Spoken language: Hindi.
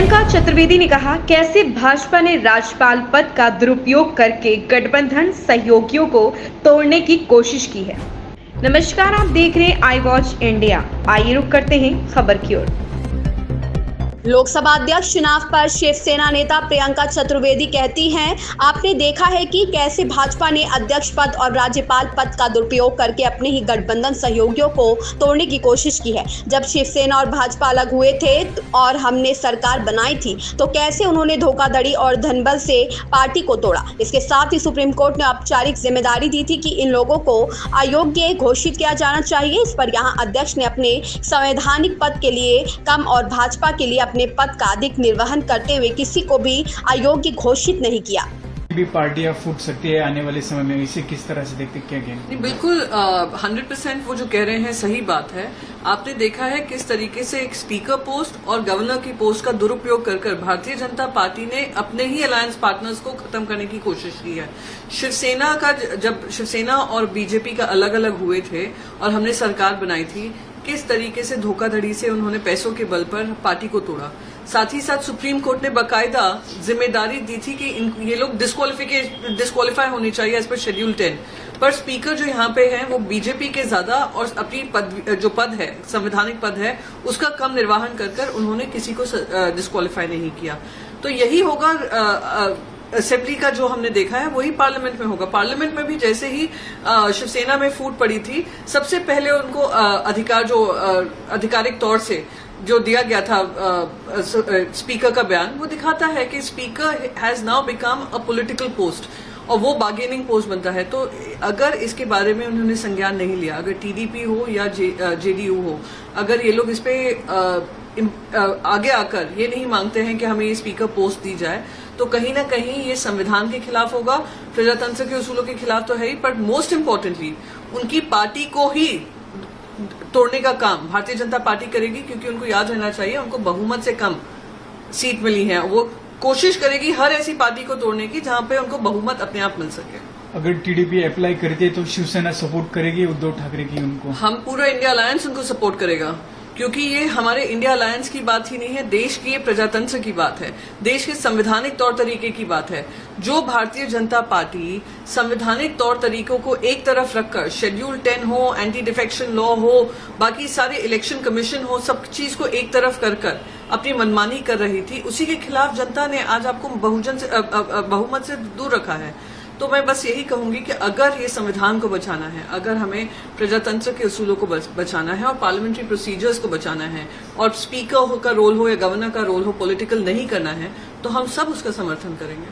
प्रियंका चतुर्वेदी ने कहा, कैसे भाजपा ने राज्यपाल पद का दुरुपयोग करके गठबंधन सहयोगियों को तोड़ने की कोशिश की है। नमस्कार, आप देख रहे हैं आई वॉच इंडिया। आइए रुक करते हैं खबर की ओर। लोकसभा अध्यक्ष चुनाव पर शिवसेना नेता प्रियंका चतुर्वेदी कहती हैं, आपने देखा है कि कैसे भाजपा ने अध्यक्ष पद और राज्यपाल पद का दुरुपयोग करके अपने ही गठबंधन सहयोगियों को तोड़ने की कोशिश की है। जब शिवसेना और भाजपा अलग हुए थे और हमने सरकार बनाई थी तो कैसे उन्होंने धोखाधड़ी और धनबल से पार्टी को तोड़ा। इसके साथ ही सुप्रीम कोर्ट ने औपचारिक जिम्मेदारी दी थी कि इन लोगों को अयोग्य घोषित किया जाना चाहिए। इस पर यहाँ अध्यक्ष ने अपने संवैधानिक पद के लिए कम और भाजपा के लिए अपने पद का अधिक निर्वहन करते हुए किसी को भी अयोग्य घोषित नहीं किया। भी पार्टियां फूट सकती है आने वाले समय में, इसे किस तरह से देखते क्या कहेंगे? बिल्कुल 100% वो जो कह रहे हैं सही बात है। आपने देखा है किस तरीके से एक स्पीकर पोस्ट और गवर्नर की पोस्ट का दुरुपयोग कर भारतीय जनता पार्टी ने अपने ही अलायंस पार्टनर्स को खत्म करने की कोशिश की है। जब शिवसेना और बीजेपी का अलग अलग हुए थे और हमने सरकार बनाई थी, किस तरीके से धोखाधड़ी से उन्होंने पैसों के बल पर पार्टी को तोड़ा। साथ ही साथ सुप्रीम कोर्ट ने बाकायदा जिम्मेदारी दी थी कि ये लोग डिस्क्वालीफाई होने चाहिए एज पर शेड्यूल 10। पर स्पीकर जो यहाँ पे हैं वो बीजेपी के ज्यादा और अपनी जो पद है, संवैधानिक पद है, उसका कम निर्वहन कर उन्होंने किसी को डिस्क्वालीफाई नहीं किया। तो यही होगा असेंबली का जो हमने देखा है वही पार्लियामेंट में होगा। पार्लियामेंट में भी जैसे ही शिवसेना में फूट पड़ी थी, सबसे पहले उनको आधिकारिक तौर से जो दिया गया था स्पीकर का बयान, वो दिखाता है कि speaker has now become a political post और वो बार्गेनिंग पोस्ट बनता है। तो अगर इसके बारे में उन्होंने संज्ञान नहीं लिया, अगर टीडीपी हो या जेडीयू हो, अगर ये लोग इस पे आगे आकर ये नहीं मांगते हैं कि हमें ये स्पीकर पोस्ट दी जाए, तो कहीं ना कहीं ये संविधान के खिलाफ होगा, प्रजातंत्र के उसूलों के खिलाफ तो है ही, पर मोस्ट इम्पोर्टेंटली उनकी पार्टी को ही तोड़ने का काम भारतीय जनता पार्टी करेगी। क्योंकि उनको याद रहना चाहिए, उनको बहुमत से कम सीट मिली है। वो कोशिश करेगी हर ऐसी पार्टी को तोड़ने की जहां पे उनको बहुमत अपने आप मिल सके। अगर टीडीपी अप्लाई करती है तो शिवसेना सपोर्ट करेगी उद्धव ठाकरे की उनको? हम पूरा इंडिया अलायंस उनको सपोर्ट करेगा, क्योंकि ये हमारे इंडिया अलायंस की बात ही नहीं है, देश की ये प्रजातंत्र की बात है, देश के संवैधानिक तौर तरीके की बात है। जो भारतीय जनता पार्टी संवैधानिक तौर तरीकों को एक तरफ रखकर, शेड्यूल 10 हो, एंटी डिफेक्शन लॉ हो, बाकी सारे इलेक्शन कमीशन हो, सब चीज को एक तरफ कर अपनी मनमानी कर रही थी, उसी के खिलाफ जनता ने आज आपको बहुमत से दूर रखा है। तो मैं बस यही कहूंगी कि अगर ये संविधान को बचाना है, अगर हमें प्रजातंत्र के उसूलों को बचाना है और पार्लियामेंट्री प्रोसीजर्स को बचाना है और स्पीकर का रोल हो या गवर्नर का रोल हो पॉलिटिकल नहीं करना है, तो हम सब उसका समर्थन करेंगे।